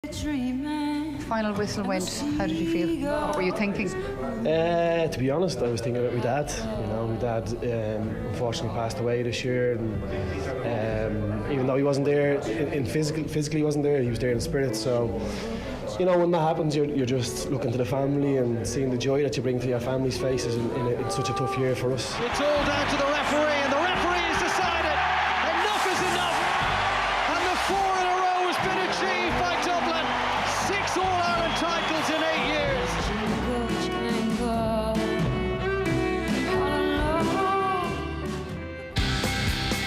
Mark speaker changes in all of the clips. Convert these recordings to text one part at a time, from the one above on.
Speaker 1: Final whistle went. How did you feel? What were you thinking?
Speaker 2: To be honest, I was thinking about my dad. You know, my dad unfortunately passed away this year, and even though he wasn't there physically, he wasn't there. He was there in spirit. So, you know, when that happens, you're just looking to the family and seeing the joy that you bring to your family's faces in such a tough year for us.
Speaker 3: It's all down to the referee, and the referee has decided enough is enough, and the 4 in a row has been achieved by Dublin. 6 All-Ireland titles in 8 years.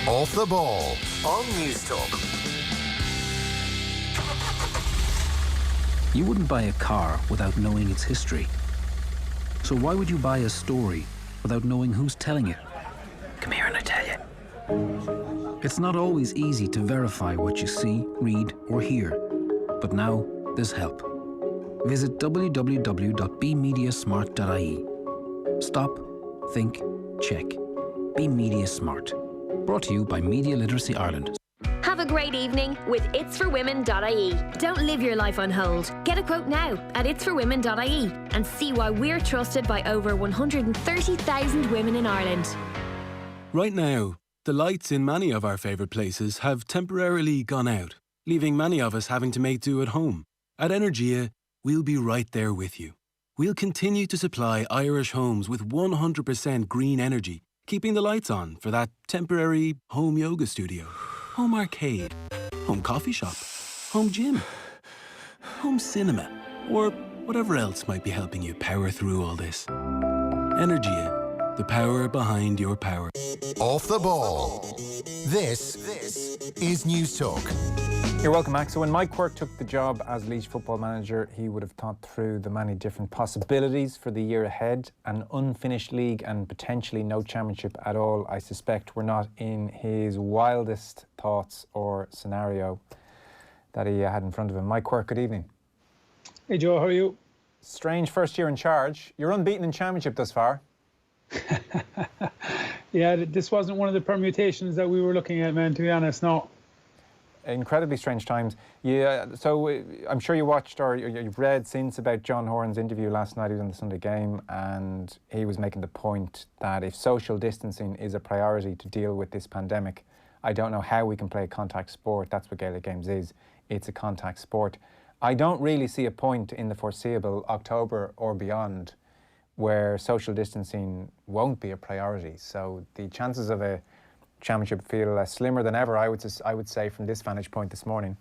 Speaker 4: Off the ball on News Talk.
Speaker 5: You wouldn't buy a car without knowing its history. So why would you buy a story without knowing who's telling it? Come here and I tell you. It's not always easy to verify what you see, read or hear. But now there's help. Visit www.bemediasmart.ie. Stop, think, check. Be Media Smart. Brought to you by Media Literacy Ireland.
Speaker 6: Have a great evening with itsforwomen.ie. Don't live your life on hold. Get a quote now at itsforwomen.ie and see why we're trusted by over 130,000 women in Ireland.
Speaker 7: Right now, the lights in many of our favourite places have temporarily gone out, leaving many of us having to make do at home. At Energia, we'll be right there with you. We'll continue to supply Irish homes with 100% green energy, keeping the lights on for that temporary home yoga studio, home arcade, home coffee shop, home gym, home cinema, or whatever else might be helping you power through all this. Energia, the power behind your power.
Speaker 4: Off the ball. This is News Talk.
Speaker 8: You're welcome, Max. So when Mike Quirke took the job as Laois football manager, he would have thought through the many different possibilities for the year ahead. An unfinished league and potentially no championship at all, I suspect, were not in his wildest thoughts or scenario that he had in front of him. Mike Quirke, good evening.
Speaker 9: Hey Joe, how are you?
Speaker 8: Strange first year in charge. You're unbeaten in championship thus far.
Speaker 9: Yeah, this wasn't one of the permutations that we were looking at, man, to be honest, no.
Speaker 8: Incredibly strange times. Yeah, so I'm sure you watched or you've read since about John Horan's interview last night. He was on the Sunday game and he was making the point that if social distancing is a priority to deal with this pandemic, I don't know how we can play a contact sport. That's what Gaelic Games is. It's a contact sport. I don't really see a point in the foreseeable October or beyond where social distancing won't be a priority. So the chances of a championship feel slimmer than ever, I would say, from this vantage point this morning.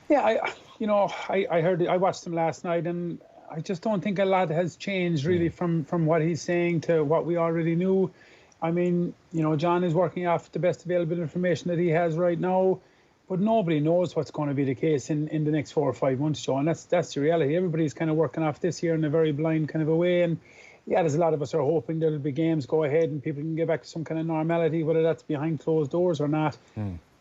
Speaker 9: Yeah, I watched them last night, and I just don't think a lot has changed really from what he's saying to what we already knew. I mean, you know, John is working off the best available information that he has right now, but nobody knows what's going to be the case in the next 4 or 5 months, Joe, and that's the reality. Everybody's kind of working off this year in a very blind kind of a way, and yeah, there's a lot of us are hoping there'll be games go ahead and people can get back to some kind of normality, whether that's behind closed doors or not.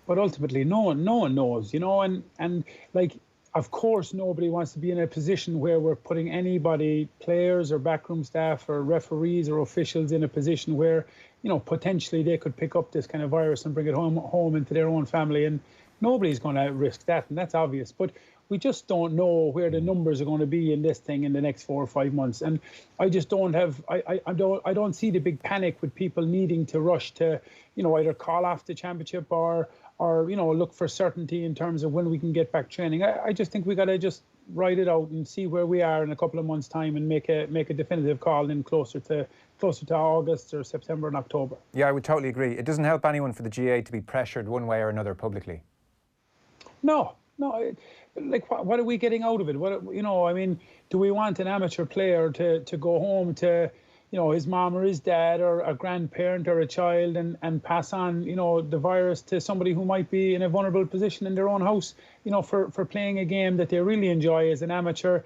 Speaker 9: But ultimately, no one knows, you know, and like, of course, nobody wants to be in a position where we're putting anybody, players or backroom staff or referees or officials, in a position where, you know, potentially they could pick up this kind of virus and bring it home into their own family, and nobody's going to risk that, and that's obvious. But we just don't know where the numbers are going to be in this thing in the next 4 or 5 months, and I just don't have. I don't see the big panic with people needing to rush to, you know, either call off the championship or you know, look for certainty in terms of when we can get back training. I just think we got to just ride it out and see where we are in a couple of months' time and make a definitive call in closer to August or September and October.
Speaker 8: Yeah, I would totally agree. It doesn't help anyone for the GA to be pressured one way or another publicly.
Speaker 9: No. Like, what are we getting out of it? What, you know, I mean, do we want an amateur player to go home to, you know, his mom or his dad or a grandparent or a child and pass on, you know, the virus to somebody who might be in a vulnerable position in their own house, you know, for playing a game that they really enjoy as an amateur,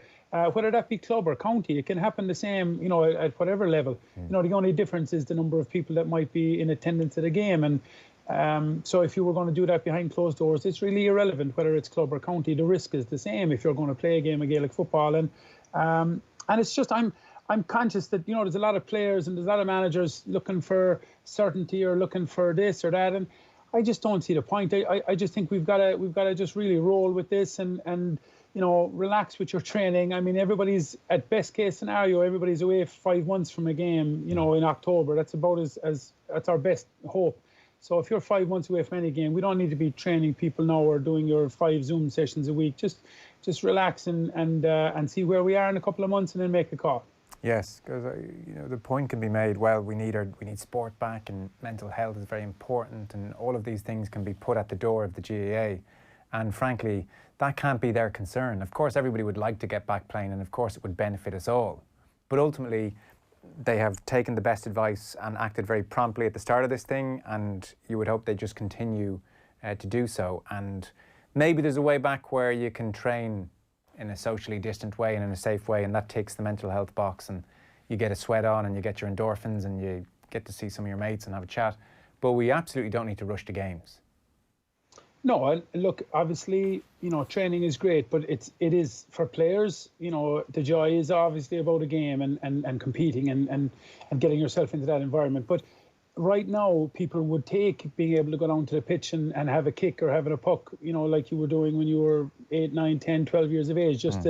Speaker 9: whether that be club or county? It can happen the same, you know, at whatever level. You know, the only difference is the number of people that might be in attendance at a game. And so if you were going to do that behind closed doors, it's really irrelevant whether it's club or county. The risk is the same if you're going to play a game of Gaelic football. And it's just, I'm conscious that, you know, there's a lot of players and there's a lot of managers looking for certainty or looking for this or that. And I just don't see the point. I just think we've got to just really roll with this and relax with your training. I mean, everybody's at best case scenario, everybody's away 5 months from a game, in October. That's about that's our best hope. So if you're 5 months away from any game, we don't need to be training people now or doing your 5 Zoom sessions a week. Just relax and see where we are in a couple of months and then make a call.
Speaker 8: Yes, because the point can be made. Well, we need sport back, and mental health is very important, and all of these things can be put at the door of the GAA. And frankly, that can't be their concern. Of course, everybody would like to get back playing, and of course, it would benefit us all. But ultimately, they have taken the best advice and acted very promptly at the start of this thing, and you would hope they just continue to do so. And maybe there's a way back where you can train in a socially distant way and in a safe way, and that ticks the mental health box, and you get a sweat on and you get your endorphins and you get to see some of your mates and have a chat. But we absolutely don't need to rush to games.
Speaker 9: No, look, obviously, training is great, but it is for players, the joy is obviously about a game and competing and getting yourself into that environment. But right now, people would take being able to go down to the pitch and have a kick or having a puck, like you were doing when you were 8, 9, 10, 12 years of age, just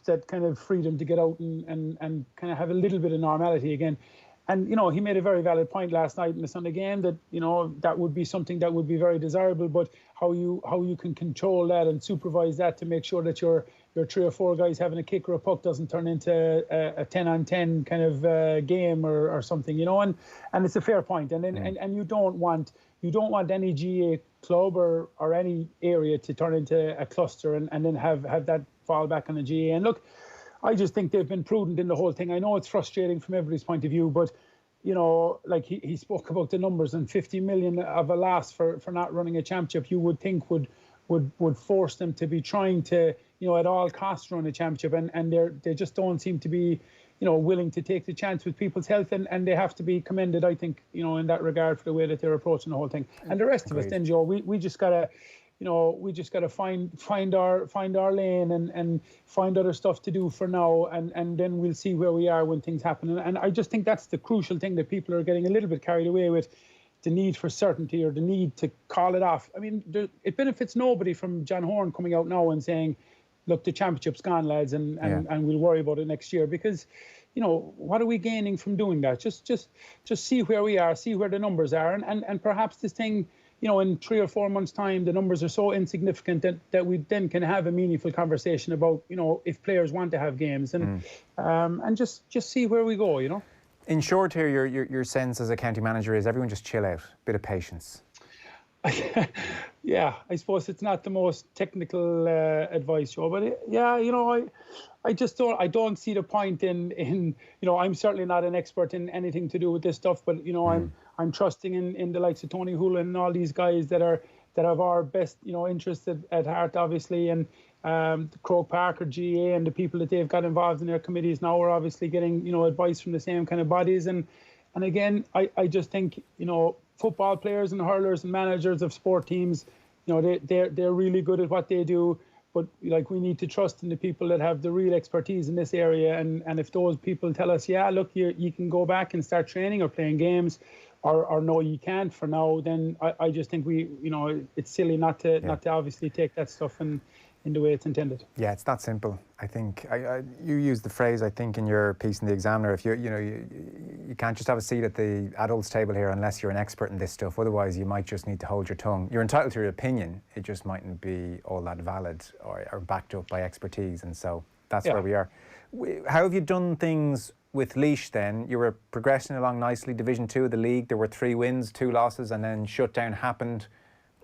Speaker 9: that kind of freedom to get out and kind of have a little bit of normality again. And, he made a very valid point last night in the Sunday game that, that would be something that would be very desirable, but how you can control that and supervise that to make sure that your 3 or 4 guys having a kick or a puck doesn't turn into a 10-on-10 kind of game or something, and it's a fair point. And then and you don't want any GA club or any area to turn into a cluster and then have that fall back on the GA. And look, I just think they've been prudent in the whole thing. I know it's frustrating from everybody's point of view, but like he spoke about the numbers, and 50 million of a loss for not running a championship, you would think would force them to be trying to at all costs run a championship, and they just don't seem to be willing to take the chance with people's health, and they have to be commended, I think, in that regard for the way that they're approaching the whole thing. And the rest of us then, Joe, we just gotta find our lane and find other stuff to do for now, and then we'll see where we are when things happen. And I just think that's the crucial thing, that people are getting a little bit carried away with the need for certainty or the need to call it off. I mean, it benefits nobody from John Horan coming out now and saying, look, the championship's gone, lads, and we'll worry about it next year, because what are we gaining from doing that? Just see where we are, see where the numbers are, and perhaps this thing, in 3 or 4 months' time, the numbers are so insignificant that we then can have a meaningful conversation about, if players want to have games, and just see where we go,
Speaker 8: In short here, your sense as a county manager is everyone just chill out, bit of patience.
Speaker 9: Yeah, I suppose it's not the most technical advice, Joe, but I just don't see the point in I'm certainly not an expert in anything to do with this stuff, but I'm trusting in the likes of Tony Hula and all these guys that have our best interests at heart, obviously, and Croke Park or GA and the people that they've got involved in their committees now are obviously getting advice from the same kind of bodies, and again I just think football players and hurlers and managers of sport teams, they're really good at what they do, but we need to trust in the people that have the real expertise in this area, and if those people tell us, yeah, look, you can go back and start training or playing games, or no, you can't for now, then I just think it's silly not to obviously take that stuff in the way it's intended. Yeah,
Speaker 8: it's that simple. I think you used the phrase, I think, in your piece in the Examiner, if you can't just have a seat at the adults table here unless you're an expert in this stuff. Otherwise, you might just need to hold your tongue. You're entitled to your opinion. It just mightn't be all that valid or backed up by expertise. And so that's where we are. How have you done things with Laois then? You were progressing along nicely. Division 2 of the league, there were 3 wins, 2 losses, and then shutdown happened.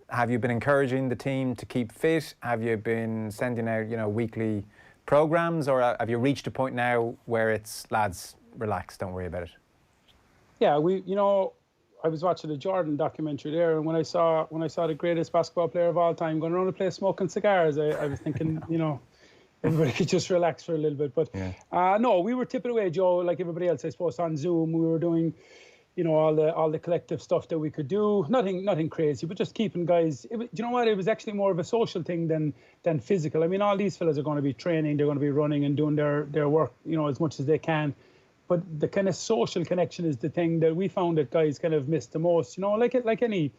Speaker 8: Have you been encouraging the team to keep fit? Have you been sending out, weekly programs, or have you reached a point now where it's, lads, relax, don't worry about it?
Speaker 9: Yeah, I was watching the Jordan documentary there, and when I saw the greatest basketball player of all time going around the place smoking cigars, I was thinking, everybody could just relax for a little bit. But no, we were tipping away, Joe, like everybody else, I suppose, on Zoom. We were doing all the collective stuff that we could do. Nothing crazy, but just keeping guys. Do you know what? It was actually more of a social thing than physical. I mean, all these fellas are going to be training. They're going to be running and doing their work, as much as they can. But the kind of social connection is the thing that we found that guys kind of missed the most. Like any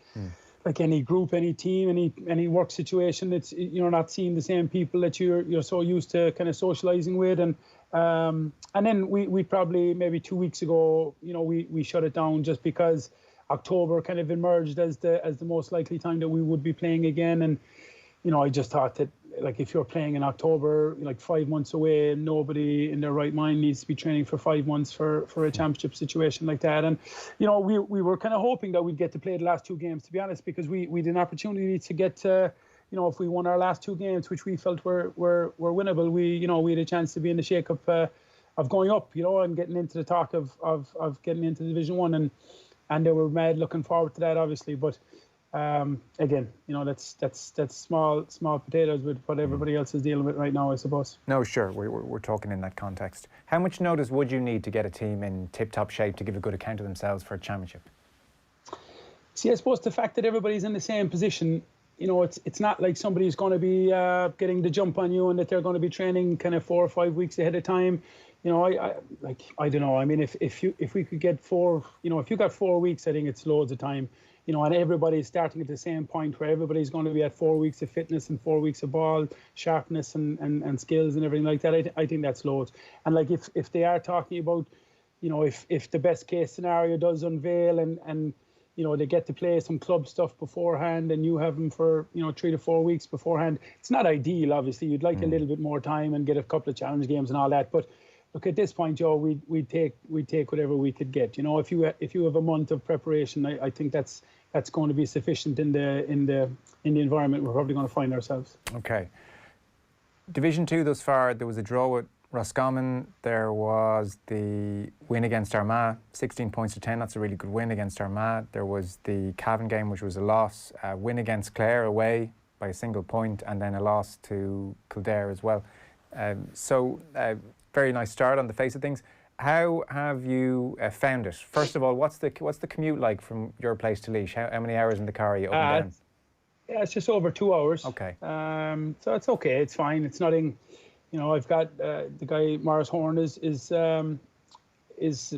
Speaker 9: like any group, any team, any work situation, it's you're not seeing the same people that you're so used to kind of socializing with, and then we probably maybe 2 weeks ago, we shut it down just because October kind of emerged as the most likely time that we would be playing again, and I just thought that, like, if you're playing in October, like 5 months away, nobody in their right mind needs to be training for 5 months for a championship situation like that. And, we were kind of hoping that we'd get to play the last 2 games, to be honest, because we had an opportunity to get to, if we won our last 2 games, which we felt were winnable, we had a chance to be in the shake-up of going up, and getting into the talk of getting into Division 1. And they were mad looking forward to that, obviously. But again, that's small potatoes with what everybody else is dealing with right now, I suppose.
Speaker 8: No, sure, we're talking in that context. How much notice would you need to get a team in tip-top shape to give a good account of themselves for a championship?
Speaker 9: See, I suppose the fact that everybody's in the same position, it's not like somebody's going to be getting the jump on you and that they're going to be training kind of 4 or 5 weeks ahead of time. I don't know. I mean, if we could get 4, if you got 4 weeks, I think it's loads of time. And everybody's starting at the same point where everybody's going to be at 4 weeks of fitness and 4 weeks of ball sharpness and skills and everything like that. I think that's loads. And like if they are talking about, if the best case scenario does unveil and they get to play some club stuff beforehand and you have them for 3 to 4 weeks beforehand, it's not ideal. Obviously, you'd like a little bit more time and get a couple of challenge games and all that, but. Look, at this point, Joe, we'd take whatever we could get. If you have a month of preparation, I think that's going to be sufficient in the environment we're probably going to find ourselves.
Speaker 8: Okay. Division 2 thus far, there was a draw with Roscommon. There was the win against Armagh, 16 points to 10. That's a really good win against Armagh. There was the Cavan game, which was a loss. A win against Clare away by a single point, and then a loss to Kildare as well. Very nice start on the face of things. How have you found it? First of all, what's the commute like from your place to Laois? How many hours in the car are you up and down?
Speaker 9: Yeah, it's just over 2 hours.
Speaker 8: Okay.
Speaker 9: So it's okay. It's fine. It's nothing. I've got the guy Morris Horn is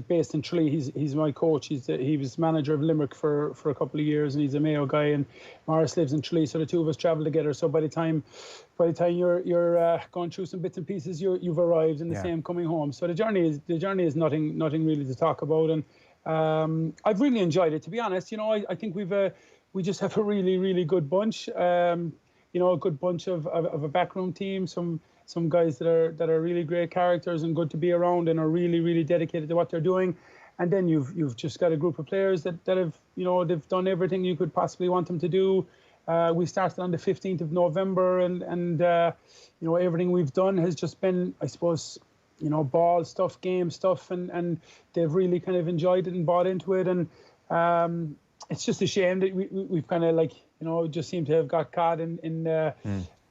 Speaker 9: based in Tralee. He's my coach. He was manager of Limerick for a couple of years, and he's a Mayo guy. And Morris lives in Tralee, so the two of us travel together. So by the time you're going through some bits and pieces, you've arrived in the same coming home. So the journey is nothing really to talk about, and I've really enjoyed it, to be honest. I think we just have a really, really good bunch. A good bunch of a backroom team. Some guys that are really great characters and good to be around and are really, really dedicated to what they're doing. And then you've just got a group of players that have, they've done everything you could possibly want them to do. We started on the 15th of November and everything we've done has just been, I suppose, ball stuff, game stuff, and they've really kind of enjoyed it and bought into it. And it's just a shame that we've kind of just seemed to have got caught in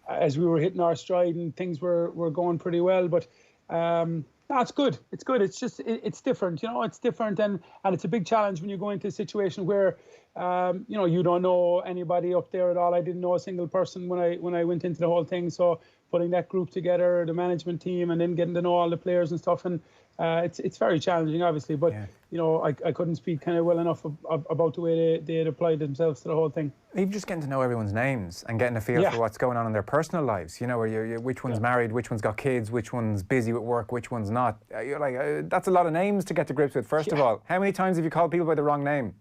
Speaker 9: as we were hitting our stride and things were going pretty well. But no, it's good. It's good. It's just it's different. It's different, and it's a big challenge when you go into a situation where you don't know anybody up there at all. I didn't know a single person when I went into the whole thing. So putting that group together, the management team, and then getting to know all the players and stuff, and it's very challenging, obviously. But I couldn't speak kind of well enough about the way they had applied themselves to the whole thing.
Speaker 8: Even just getting to know everyone's names and getting a feel for what's going on in their personal lives. Where which one's married, which one's got kids, which one's busy with work, which one's not. You're like, that's a lot of names to get to grips with. First of all, how many times have you called people by the wrong name?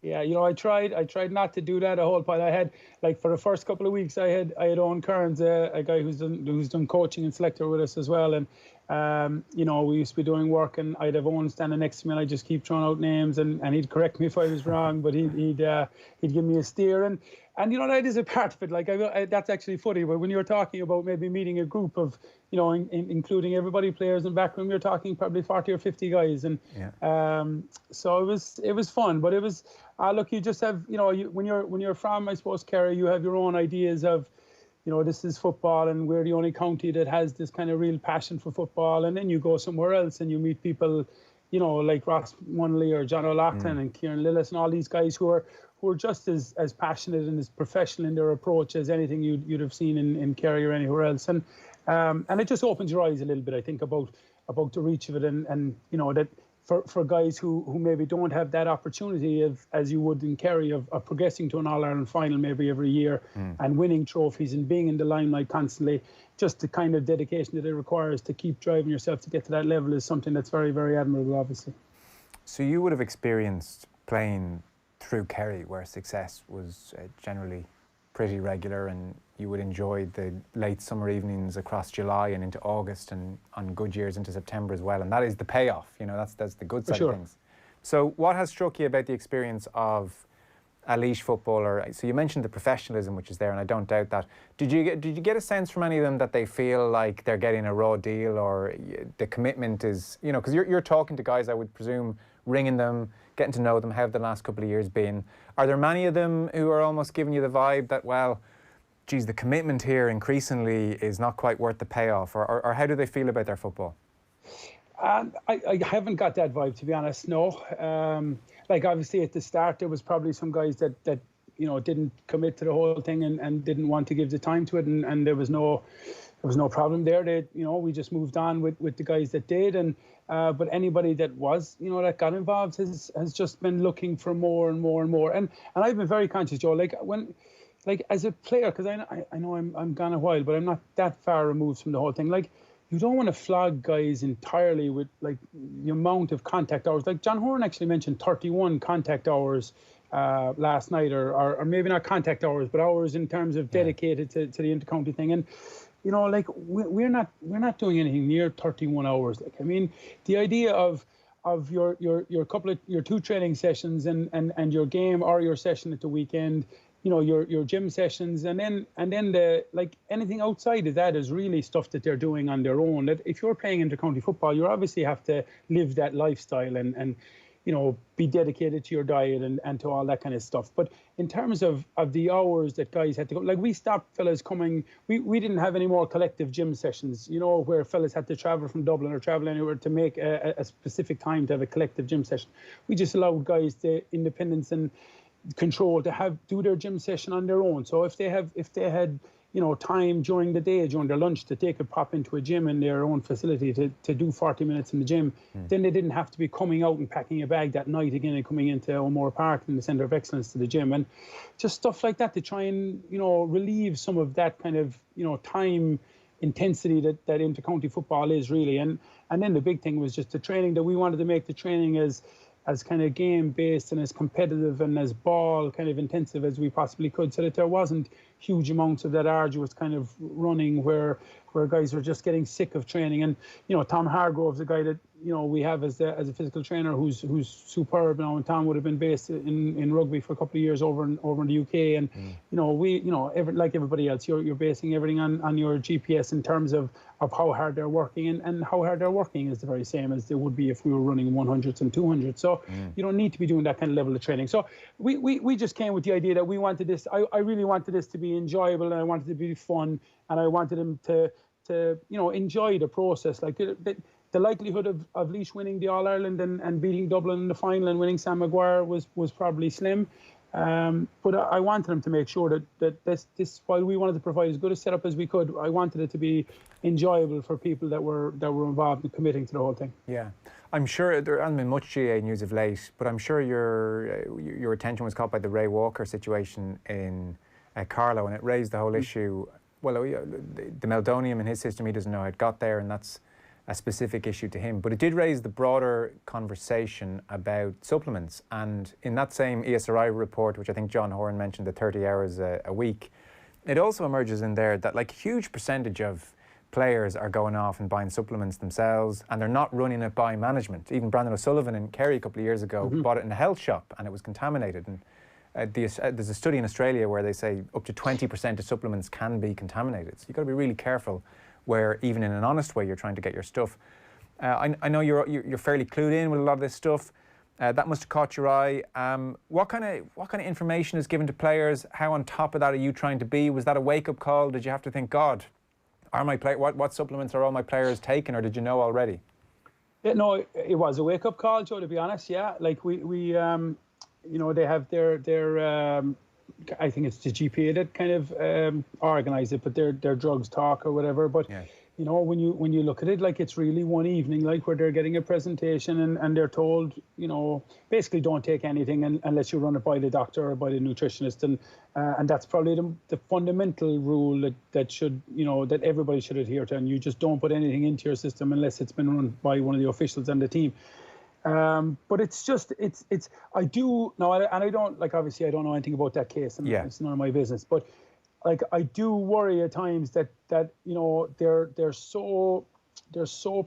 Speaker 9: Yeah, I tried not to do that a whole pile. I had, like, for the first couple of weeks, I had Owen Kearns, a guy who's done coaching and selector with us as well, and we used to be doing work, and I'd have Owen standing next to me, and I'd just keep throwing out names, and he'd correct me if I was wrong, but he'd give me a steer, and that is a part of it. Like, that's actually funny. But when you're talking about maybe meeting a group of, including everybody, players in backroom, you're talking probably 40 or 50 guys, and so it was fun. But it was look, you just have when you're from, I suppose, Kerry, you have your own ideas of, this is football, and we're the only county that has this kind of real passion for football. And then you go somewhere else and you meet people, like Ross Munley or John O'Loughlin and Kieran Lillis and all these guys who are just as passionate and as professional in their approach as anything you'd have seen in Kerry or anywhere else. And it just opens your eyes a little bit, I think, about the reach of it, and that for guys who maybe don't have that opportunity as you would in Kerry of progressing to an All-Ireland final maybe every year and winning trophies and being in the limelight constantly, just the kind of dedication that it requires to keep driving yourself to get to that level is something that's very, very admirable, obviously.
Speaker 8: So you would have experienced playing through Kerry where success was generally pretty regular, and you would enjoy the late summer evenings across July and into August, and on good years into September as well. And that is the payoff, you know, that's the good side of things. So what has struck you about the experience of a Laois footballer? So you mentioned the professionalism which is there, and I don't doubt that. Did you get a sense from any of them that they feel like they're getting a raw deal, or the commitment is, you know, because you're talking to guys, I would presume, ringing them, getting to know them, how have the last couple of years been? Are there many of them who are almost giving you the vibe that, well, geez, the commitment here increasingly is not quite worth the payoff, or how do they feel about their football?
Speaker 9: I haven't got that vibe, to be honest, no. Like, obviously, at the start, there was probably some guys that you know, didn't commit to the whole thing and didn't want to give the time to it, and there was no problem there. You know, we just moved on with the guys that did, and but anybody that was, you know, that got involved has just been looking for more and more and more. And I've been very conscious, Joe, like as a player, because I know I'm gone a while, but I'm not that far removed from the whole thing. Like, you don't want to flog guys entirely with like the amount of contact hours. Like John Horan actually mentioned 31 contact hours last night, or maybe not contact hours, but hours in terms of dedicated to the intercounty thing. And you know, like we're not doing anything near 31 hours. Like, I mean, the idea of your two training sessions and your game or your session at the weekend, you know, your gym sessions, and then the, like, anything outside of that is really stuff that they're doing on their own. That if you're playing intercounty football, you obviously have to live that lifestyle and you know, be dedicated to your diet and to all that kind of stuff. But in terms of the hours that guys had to go, like, we stopped fellas coming, we didn't have any more collective gym sessions, you know, where fellas had to travel from Dublin or travel anywhere to make a specific time to have a collective gym session. We just allowed guys the independence and control to do their gym session on their own. So if they had you know, time during the day, during their lunch, that they could pop into a gym in their own facility to do 40 minutes in the gym, then they didn't have to be coming out and packing a bag that night again and coming into O'Moore Park in the Centre of Excellence to the gym. And just stuff like that to try and, you know, relieve some of that kind of, you know, time intensity that intercounty football is really. And then the big thing was just the training, that we wanted to make the training as kind of game-based and as competitive and as ball kind of intensive as we possibly could, so that there wasn't huge amounts of that arduous kind of running where guys were just getting sick of training. And, you know, Tom Hargrove's a guy that, you know, we have as a physical trainer who's superb now, and Tom would have been based in rugby for a couple of years over in the UK. And, you know, like everybody else, you're basing everything on your GPS in terms of how hard they're working, and how hard they're working is the very same as they would be if we were running 100s and 200s. So you don't need to be doing that kind of level of training. So we just came with the idea that we wanted this, I really wanted this to be enjoyable, and I wanted it to be fun, and I wanted them to you know, enjoy the process. Like the likelihood of Laois winning the All-Ireland and beating Dublin in the final and winning Sam Maguire was probably slim. But I wanted them to make sure that this, while we wanted to provide as good a setup as we could, I wanted it to be enjoyable for people that were involved in committing to the whole thing.
Speaker 8: Yeah, I'm sure there hasn't been much GA news of late, but I'm sure your attention was caught by the Ray Walker situation in Carlow, and it raised the whole issue. Well, the meldonium in his system, he doesn't know how it got there, and that's a specific issue to him. But it did raise the broader conversation about supplements. And in that same ESRI report, which I think John Horan mentioned, the 30 hours a week, it also emerges in there that, like, a huge percentage of players are going off and buying supplements themselves, and they're not running it by management. Even Brandon O'Sullivan in Kerry a couple of years ago bought it in a health shop, and it was contaminated. And there's a study in Australia where they say up to 20% of supplements can be contaminated. So you've got to be really careful where, even in an honest way, you're trying to get your stuff. I know you're fairly clued in with a lot of this stuff. That must have caught your eye. What kind of information is given to players? How on top of that are you trying to be? Was that a wake-up call? Did you have to think, God, what supplements are all my players taking, or did you know already?
Speaker 9: Yeah, no, it was a wake-up call, Joe, to be honest. Yeah, like we you know, they have their I think it's the GPA that kind of organise it, but their drugs talk or whatever. But you you know, when you look at it, like it's really one evening, like where they're getting a presentation and they're told, you know, basically don't take anything unless you run it by the doctor or by the nutritionist, and that's probably the fundamental rule that should, you know, that everybody should adhere to, and you just don't put anything into your system unless it's been run by one of the officials on the team. But it's just I do now, and I don't, like, obviously I don't know anything about that case, and it's none of my business, but like I do worry at times that you know they're so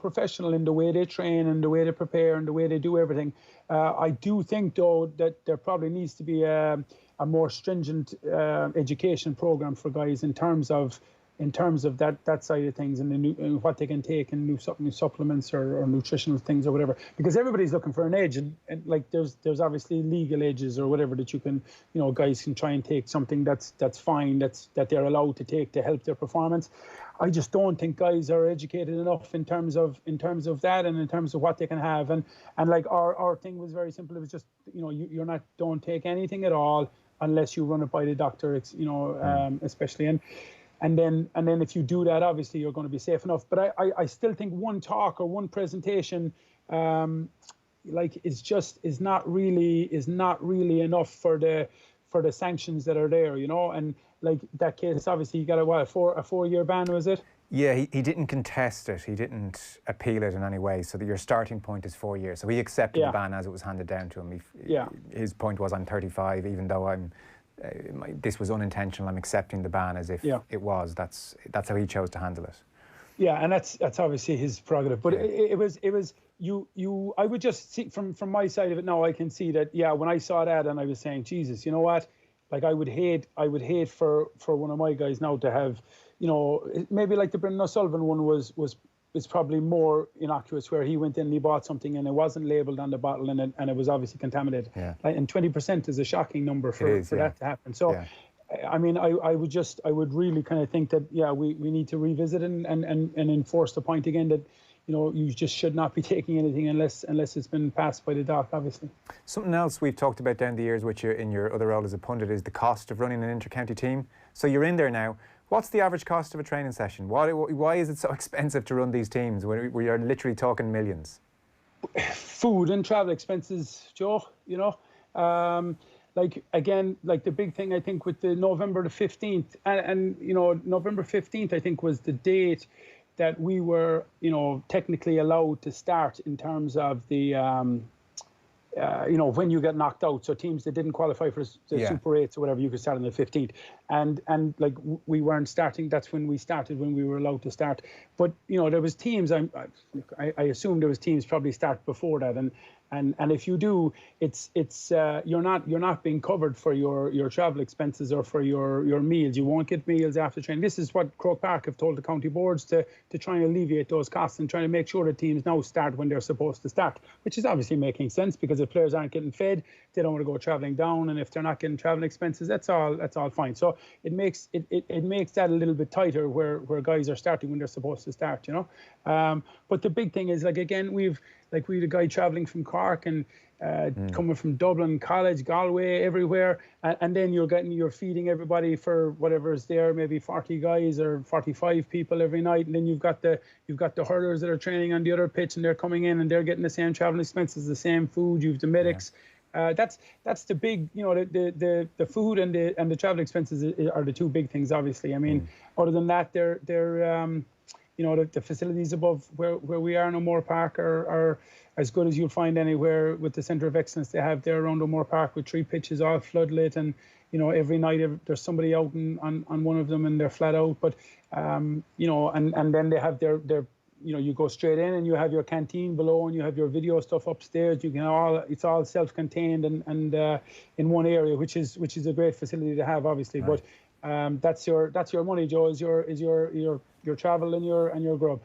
Speaker 9: professional in the way they train and the way they prepare and the way they do everything. I do think though that there probably needs to be a more stringent education program for guys in terms of that side of things, and what they can take, and new supplements or nutritional things or whatever, because everybody's looking for an edge, and like there's obviously legal edges or whatever that you can, you know, guys can try and take something that's fine, that they're allowed to take to help their performance. I just don't think guys are educated enough in terms of that, and in terms of what they can have, and like our thing was very simple. It was just, you know, don't take anything at all unless you run it by the doctor, you know, especially. And then if you do that, obviously you're going to be safe enough. But I still think one talk or one presentation, like is not really enough for the sanctions that are there, you know. And like that case, obviously he got a 4-year ban, was it?
Speaker 8: Yeah, he didn't contest it. He didn't appeal it in any way. So that your starting point is 4 years. So he accepted the ban as it was handed down to him. His point was, I'm 35, even though this was unintentional, I'm accepting the ban as if it was. That's how he chose to handle it.
Speaker 9: Yeah, and that's obviously his prerogative. But it was I would just see from my side of it now, I can see that, when I saw that and I was saying, Jesus, you know what? Like I would hate for one of my guys now to have, you know, maybe like the Brendan O'Sullivan one was probably more innocuous, where he went in and he bought something and it wasn't labelled on the bottle, and it was obviously contaminated. Yeah. And 20% is a shocking number for that to happen. So, I mean, I would really kind of think that, we need to revisit and enforce the point again that, you know, you just should not be taking anything unless it's been passed by the doc, obviously.
Speaker 8: Something else we've talked about down the years, which in your other role as a pundit, is the cost of running an inter-county team. So you're in there now. What's the average cost of a training session? Why is it so expensive to run these teams when we are literally talking millions?
Speaker 9: Food and travel expenses, Joe, you know. Like, again, like the big thing, I think, with the November the 15th, and you know, November 15th, I think, was the date that we were, you know, technically allowed to start in terms of the, you know, when you get knocked out. So teams that didn't qualify for the Super 8s or whatever, you could start on the 15th. And like we weren't starting. That's when we started, when we were allowed to start. But, you know, there was teams, I assume there was teams probably start before that. And if you do, it's you're not being covered for your travel expenses or for your meals. You won't get meals after training. This is what Croke Park have told the county boards to try and alleviate those costs and try to make sure that teams now start when they're supposed to start, which is obviously making sense, because if players aren't getting fed, they don't want to go travelling down, and if they're not getting travel expenses, that's all fine. So it makes that a little bit tighter where guys are starting when they're supposed to start, you know. But the big thing is, like, again, we had a guy travelling from Cork and coming from Dublin, College, Galway, everywhere, and then you're feeding everybody for whatever is there, maybe 40 guys or 45 people every night, and then you've got the hurlers that are training on the other pitch, and they're coming in and they're getting the same travel expenses, the same food. You've the medics. That's the big, you know, the food and the travel expenses are the two big things, obviously. I mean, other than that, they're you know, the facilities above where we are in O'Moore Park are as good as you'll find anywhere, with the centre of excellence they have there around O'Moore Park, with 3 pitches all floodlit, and, you know, every night there's somebody out on one of them and they're flat out. But, you know, and then they have their you know, you go straight in and you have your canteen below and you have your video stuff upstairs. It's all self-contained and in one area, which is a great facility to have, obviously. Right. But that's your money, Joe, is your travel and your grub.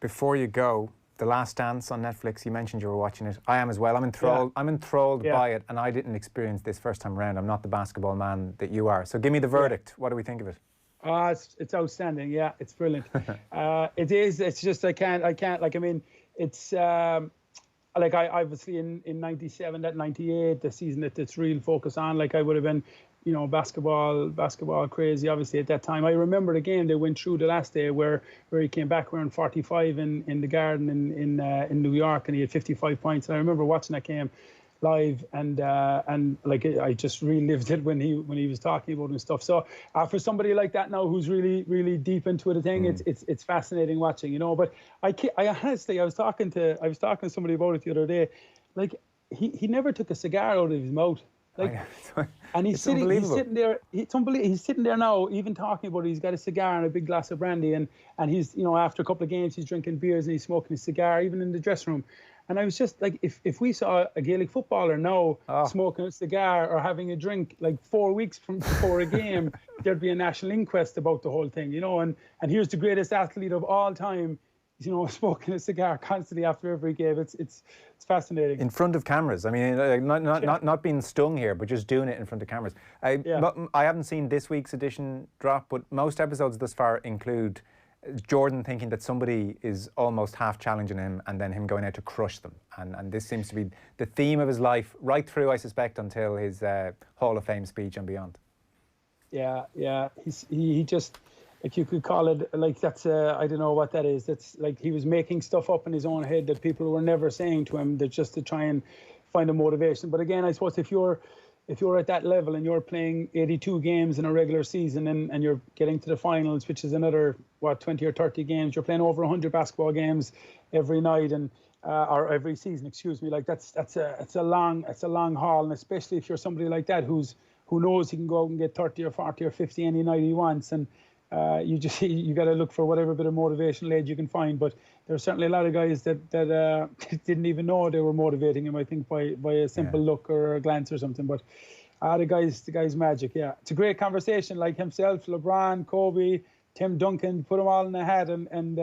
Speaker 8: Before you go, The Last Dance on Netflix, you mentioned you were watching it. I am as well. I'm enthralled. Yeah. I'm enthralled by it, and I didn't experience this first time around. I'm not the basketball man that you are. So give me the verdict. What do we think of it?
Speaker 9: It's outstanding. Yeah, it's brilliant. It is. It's just I can't. Like, I mean, it's like I obviously in '97, that '98, the season that it's real focus on. Like, I would have been basketball crazy, obviously, at that time. I remember the game they went through the last day where he came back wearing 45 in the Garden in New York, and he had 55 points. And I remember watching that game live, and like I just relived it when he was talking about it and stuff. So for somebody like that now who's really deep into the thing, it's fascinating watching, But I honestly, I was talking to somebody about it the other day. Like he never took a cigar out of his mouth. Like, and he's sitting there. It's unbelievable. He's sitting there now, even talking about it. He's got a cigar and a big glass of brandy, and he's, after a couple of games, he's drinking beers and he's smoking a cigar, even in the dressing room. And I was just like, if we saw a Gaelic footballer now smoking a cigar or having a drink like 4 weeks before a game, there'd be a national inquest about the whole thing, And here's the greatest athlete of all time, smoking a cigar constantly after every game. It's fascinating. In
Speaker 8: front of cameras. I mean, not being stung here, but just doing it in front of cameras. I haven't seen this week's edition drop, but most episodes thus far include Jordan thinking that somebody is almost half challenging him and then him going out to crush them. And this seems to be the theme of his life right through, I suspect, until his Hall of Fame speech and beyond. Yeah.
Speaker 9: He just... Like you could call it, like that's, I don't know what that is. That's like he was making stuff up in his own head that people were never saying to him, that just to try and find a motivation. But again, I suppose if you're at that level and you're playing 82 games in a regular season and you're getting to the finals, which is another, 20 or 30 games, you're playing over 100 basketball games every night and or every season, excuse me. Like it's a long haul, and especially if you're somebody like that who knows he can go out and get 30 or 40 or 50 any night he wants. And you got to look for whatever bit of motivational aid you can find. But there's certainly a lot of guys that didn't even know they were motivating him, I think, by a simple look or a glance or something. But the guy's magic. Yeah, it's a great conversation. Like himself, LeBron, Kobe, Tim Duncan, put them all in a hat, and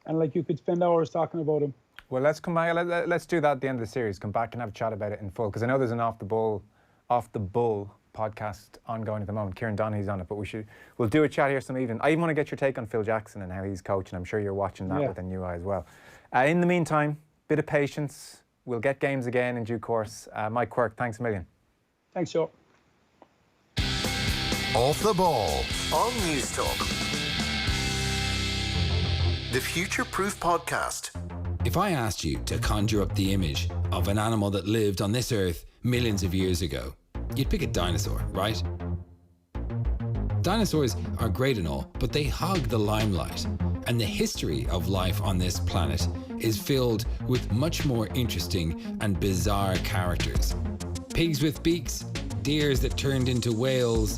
Speaker 9: like you could spend hours talking about him.
Speaker 8: Well, let's come back. Let's do that at the end of the series. Come back and have a chat about it in full, because I know there's an off the bull podcast ongoing at the moment. Kieran Donaghy's on it, but we'll do a chat here some evening. I even want to get your take on Phil Jackson and how he's coaching. I'm sure you're watching that with a new eye as well. In the meantime, bit of patience. We'll get games again in due course. Mike Quirke, thanks a million.
Speaker 9: Thanks, Joe.
Speaker 4: Off the Ball on News Talk. The Future Proof Podcast.
Speaker 10: If I asked you to conjure up the image of an animal that lived on this earth millions of years ago, you'd pick a dinosaur, right? Dinosaurs are great and all, but they hog the limelight. And the history of life on this planet is filled with much more interesting and bizarre characters. Pigs with beaks, deers that turned into whales,